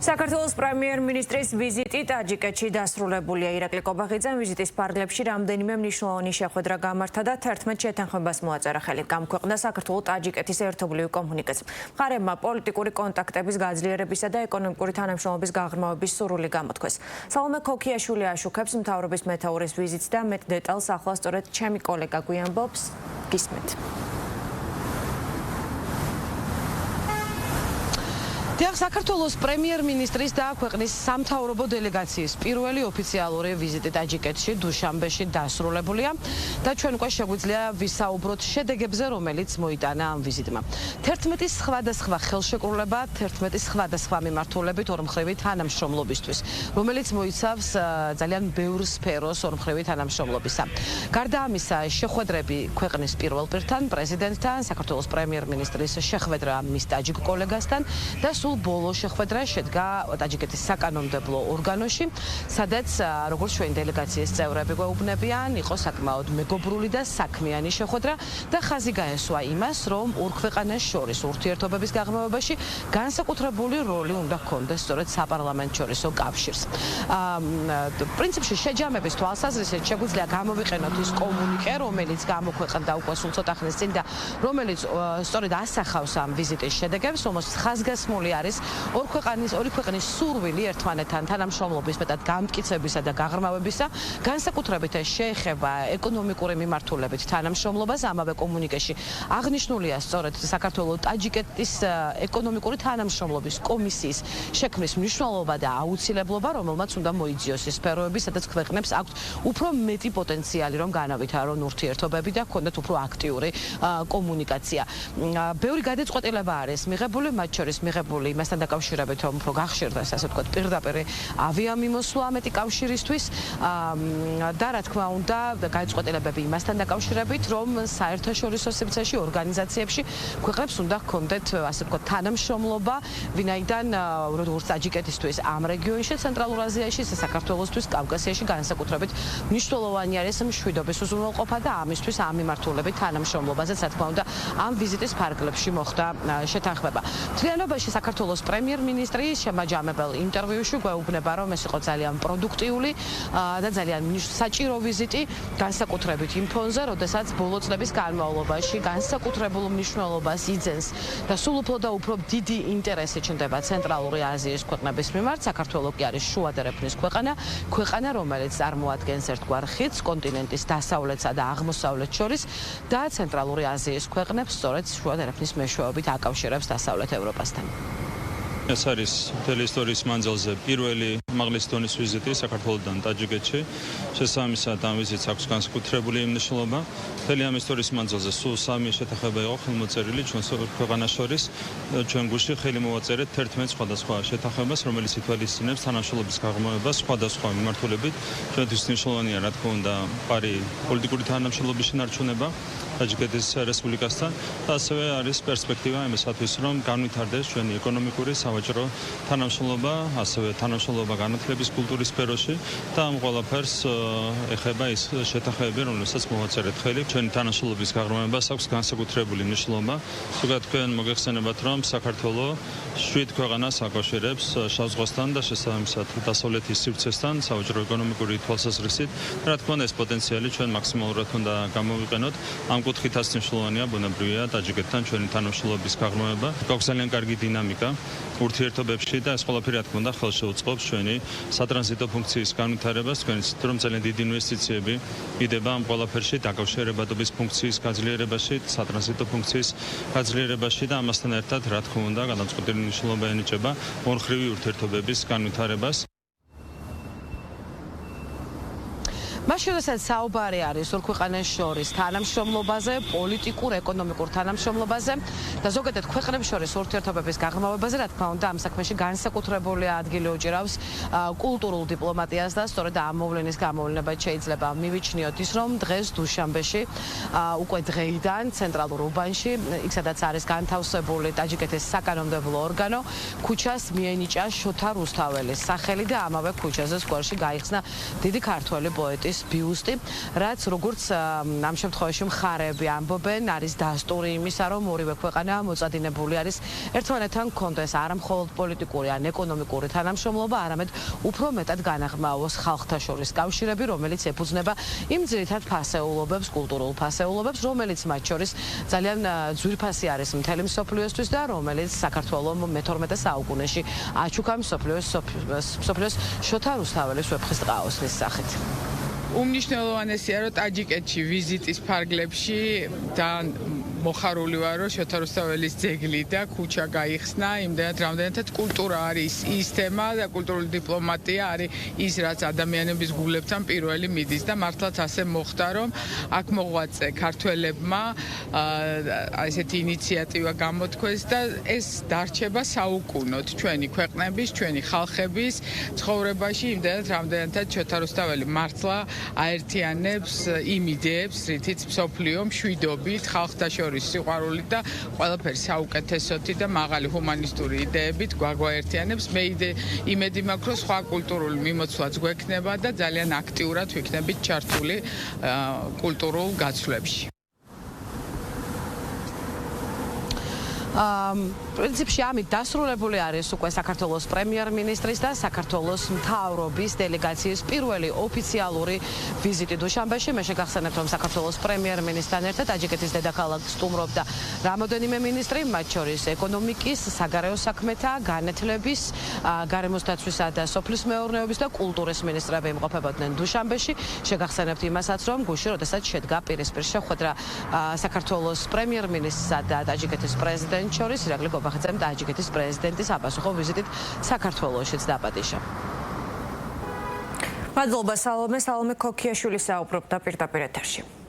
საქართველოს პრემიერ-მინისტრის ვიზიტი ტაჯიკეთში დასრულებულია. ირაკლი კობახიძემ ვიზიტის ფარგლებში რამდენიმე მნიშვნელოვანი შეხვედრა გამართა და 11 შეთანხმებას მოაწერა ხელი. გამქვეყნდა საქართველო-ტაჯიკეთის ერთობლივი კომუნიკაცია. მხარეებმა პოლიტიკური კონტაქტების გაძლიერებისა და ეკონომიკური თანამშრომლობის გაღრმავების სურვილი გამოთქვეს. სალომე ქოქიაშვილი აშუქებს მთავრობის მეთაურის ვიზიტს და მეტ დეტალს ახლა სწორედ ჩემი კოლეგა გვიამბობს. გისმენთ. საქართველოს პრემიერ-მინისტრის და ქვეყნის სამთავრობო დელეგაციის პირველი ოფიციალური ვიზიტი ტაჯიკეთში დუშანბეში დასრულებულია და ჩვენ უკვე შეგვიძლია ვისაუბროთ შედეგებზე, რომელიც მოიტანა ამ ვიზიტმა. 11 სხვადასხვა ხელშეკრულება, 11 სხვადასხვა მიმართულებით ორმხრივი თანამშრომლობისთვის, რომელიც მოიცავს ძალიან ბევრ სფეროს ორმხრივი თანამშრომლობისა. გარდა ამისა, შეხვედრები ქვეყნის პირველ პირთან, პრეზიდენტთან, საქართველოს პრემიერ-მინისტრის შეხვედრა მის ტაჯიკ კოლეგასთან და ბოლო შეხვედრა შედგა ტაჯიკეთის საკანონმდებლო ორგანოში, სადაც როგორც ჩვენი დელეგაციის წევრები გვეუბნებიან, იყო საკმაოდ მეგობრული და საქმიანი შეხვედრა და ხაზი გაესვა იმას, რომ ორ ქვეყანას შორის ურთიერთობების გაღრმავებაში განსაკუთრებული როლი უნდა ჰქონდეს სწორედ საპარლამენტშორისო კავშირს. პრინციპში შეჯამების თვალსაზრისით შეგვიძლია გამოვიყენოთ ის კომუნიკე, რომელიც გამოქვეყნდა უკვე სულ ცოტა ხნის წინ და რომელიც სწორედ ასახავს ამ ვიზიტის შედეგებს, რომელშიც ხაზგასმული არის ორი ქვეყნის სურვილი ერთმანეთთან თანამშრომლობის მეტად გამტკიცებისა და გაღრმავებისა, განსაკუთრებით შეეხება ეკონომიკური მიმართულებით თანამშრომლობას. ამავე კომუნიკეში აღნიშნულია სწორედ საქართველო-ტაჯიკეთის ეკონომიკური თანამშრომლობის კომისიის შექმნის მნიშვნელობა და აუცილებლობა, რომელმაც უნდა მოიძიოს ის სფეროები, სადაც ქვეყნებს აქვთ უფრო მეტი პოტენციალი, რომ განავითარონ ურთიერთობები და ჰქონდეთ უფრო აქტიური კომუნიკაცია. ბევრი გადაწყვეტილება არის მიღებული, მათ შორის მიღებული იმასთან დაკავშირებით, რომ უფრო გახშირდეს, ასე ვთქვათ, პირდაპირ ავიამიმოსვლა ამეტი კავშირისთვის და რა თქმა უნდა, გადაწყვეტილებები იმასთან დაკავშირებით, რომ საერთაშორისო სივრცეში ორგანიზაციებში ქვეყნებს უნდა ჰქონდეთ, ასე ვთქვათ, თანამშრომლობა, ვინაიდან როგორც ტაჯიკეთისთვის ამ რეგიონში, ცენტრალურ აზიაში, საქართველოსთვის, კავკასიაში განსაკუთრებით მნიშვნელოვანი არის მშვიდობის უზრუნველყოფა და ამისთვის ამ მიმართულებით თანამშრომლობაზე, რა თქმა უნდა, ამ ვიზიტის ფარგლებში მოხდა შეთანხმება. მთლიანობაში საქართველოს პრემიერ-მინისტრი შემაჯამებელ ინტერვიუში გვეუბნება, რომ ეს იყო ძალიან პროდუქტიული და ძალიან საჭირო ვიზიტი, განსაკუთრებით იმ ფონზე, როდესაც ბოლო წლების განმავლობაში განსაკუთრებულ მნიშვნელობას იძენს და სულ უფრო და უფრო დიდი ინტერესი ჩნდება ცენტრალური აზიის ქვეყნების მიმართ. საქართველო კი არის შუა დერეფნის ქვეყანა, რომელიც წარმოადგენს ერთგვარ ხიდს კონტინენტის დასავლეთსა და აღმოსავლეთს შორის და ცენტრალური აზიის ქვეყნებს სწორედ შუა დერეფნის მეშვეობით აკავშირებს დასავლეთ ევროპასთან. ეს არის მთელი ისტორიის მანძილზე პირველი უმაღლესი დონის ვიზიტი საქართველოდან ტაჯიკეთში. შესაბამისად, ამ ვიზიტს აქვს განსაკუთრებული მნიშვნელობა. მთელი ამ ისტორიის მანძილზე სულ 3 შეთანხმება იყო ხელმოწერილი ჩვენს ქვეყანას შორის. ჩვენ გუშინ ხელი მოვაწერეთ 11 სხვადასხვა შეთანხმებას, რომელიც ითვალისწინებს თანამშრომლობის გაღრმავებას სხვადასხვა მიმართულებით. ჩვენთვის მნიშვნელოვანია, რა თქმა უნდა, პარი პოლიტიკური თანამშრომლობის შენარჩუნება ტაჯიკეთის რესპუბლიკასთან და ასევე არის პერსპექტივა იმისათვის, რომ განვითარდეს ჩვენი ეკონომიკური სავაჭრო თანამშრომლობა, ასევე თანამშრომლობა განათლების კულტურის სფეროში და ამ ყველაფერს ეხება ის შეთანხმებები, რომელსაც მოვაწერეთ ხელი. ჩვენი თანამშრომლობის გაღრმავებას აქვს განსაკუთრებული მნიშვნელობა. ზოგადად თქვენ მოგეხსენებათ, რომ საქართველო 7 ქვეყანას აკავშირებს შავ ზღვასთან და შესაბამისად დასავლეთის სივრცესთან სავაჭრო ეკონომიკური თვალსაზრისით. რა თქმა უნდა, ეს პოტენციალი ჩვენ მაქსიმალურად უნდა გამოვიყენოთ. ამ კუთხითაც მნიშვნელოვანია ბუნებრივია ტაჯიკეთთან ჩვენი თანამშრომლობის გაღრმავება. გვაქვს ძალიან კარგი დინამიკა ურთიერთობებში და ეს ყველაფერი რა თქმა უნდა ხელს შეუწყობს ჩვენი სატრანზიტო ფუნქციის განვითარებას. თქვენ იცით, რომ ძალიან დიდი ინვესტიციები იდება ამ ყველაფერში, დაკავშირებადობის ფუნქციის გაძლიერებაში, სატრანზიტო ფუნქციის გაძლიერებაში და ამასთან ერთად რა თქმა უნდა გადამწყვეტი მნიშვნელობა ენიჭება ორმხრივი ურთიერთობების განვითარებას. მაშინ როდესაც საუბარი არის ორ ქვეყანას შორის თანამშრომლობაზე, პოლიტიკურ, ეკონომიკურ თანამშრომლობაზე და ზოგადად ქვეყნებს შორის ურთიერთობების გაღრმავებაზე, რა თქმა უნდა, ამ საქმეში განსაკუთრებული ადგილი უჭირავს კულტურულ დიპლომატიას და სწორედ ამ მოვლენის გამოვლენებად შეიძლება მივიჩნიოთ ის, რომ დღეს დუშანბეში უკვე დღეიდან ცენტრალურ უბანში, იქ სადაც არის განთავსებული ტაჯიკეთის საკანონმდებლო ორგანო, ქუჩას მიენიჭა შოთა რუსთაველის სახელი და ამავე ქუჩაზე სკვერში გაიხსნა დიდი ქართველი პოეტის ბიუსტი, რაც როგორც ამ შემთხვევაში მხარეები ამბობენ, არის დასტური იმისა, რომ ორივე ქვეყანა მოწადინებული არის ერთმანეთთან კონდეს არა მხოლოდ პოლიტიკური ან ეკონომიკური თანამშრომლობა, არამედ უფრო მეტად განაღრმავოს ხალხთა შორის კავშირები, რომელიც ეფუძნება იმ ძირითად ფასეულობებს, კულტურულ ფასეულობებს, რომელიც მათ შორის ძალიან ძვირფასი არის მთელი მსოფლიოსთვის და რომელიც საქართველოს მე-12 საუკუნეში აჩუქა მსოფლიოს შოთა რუსთაველის ვეფხის ტყაოსნის სახით. უმნიშვნელოვანესია, რომ ტაჯიკეთში ვიზიტის ფარგლებში და მოხარული ვარ, რომ შოთა რუსთაველის ძეგლი და ქუჩა გაიხსნა, იმდენად რამდენადაც კულტურა არის ის თემა და კულტურული დიპლომატია არის ის, რაც ადამიანების გულებთან პირველი მიდის და მართლაც ასე მოხდა, რომ აქ მოღვაწე ქართველებმა ესეთი ინიციატივა გამოთქვეს და ეს დარჩება საუკუნოდ ჩვენი ქვეყნების, ჩვენი ხალხების ცხოვრებაში, იმდენად რამდენადაც შოთა რუსთაველი მართლა აერთიანებს იმ იდეებს, რითიც მსოფლიო მშვიდობით, ხალხთა შორის სიყვარულით და ყველაფერი საუკეთესოთი და მაღალი ჰუმანისტური იდეებით გვაგვაერთიანებს. მე იმედი მაქვს, რომ სხვა კულტურული მიმოცვლაც გვექნება და ძალიან აქტიურად ვიქნებით ჩართული კულტურულ გაცვლებში. პრინციპში ამით დასრულებული არის უკვე საქართველოს პრემიერ-მინისტრის და საქართველოს მთავრობის დელეგაციის პირველი ოფიციალური ვიზიტი დუშანბეში. მე შეგახსენებთ, რომ საქართველოს პრემიერ-მინისტრთან ერთად ტაჯიკეთის დედაქალაქს სტუმრობდა რამოდენიმე მინისტრი, მათ შორის ეკონომიკის, საგარეო საქმეთა, განათლების, გარემოს დაცვისა და სოფლის მეურნეობის და კულტურის მინისტრები იმყოფებოდნენ დუშანბეში. შეგახსენებთ იმასაც, რომ გუშინ, როდესაც შედგა პირისპირ შეხვედრა საქართველოს პრემიერ-მინისტრსა და ტაჯიკეთის პრეზიდენტს შორის, ირაკლი კობახიძემ ტაჯიკეთის პრეზიდენტის აპასუხო ვიზიტით საქართველოშიც დაპატიჟა. მადლობა სალომე ქოქიაშვილი საუბრობდა პირდაპირ ეთერში.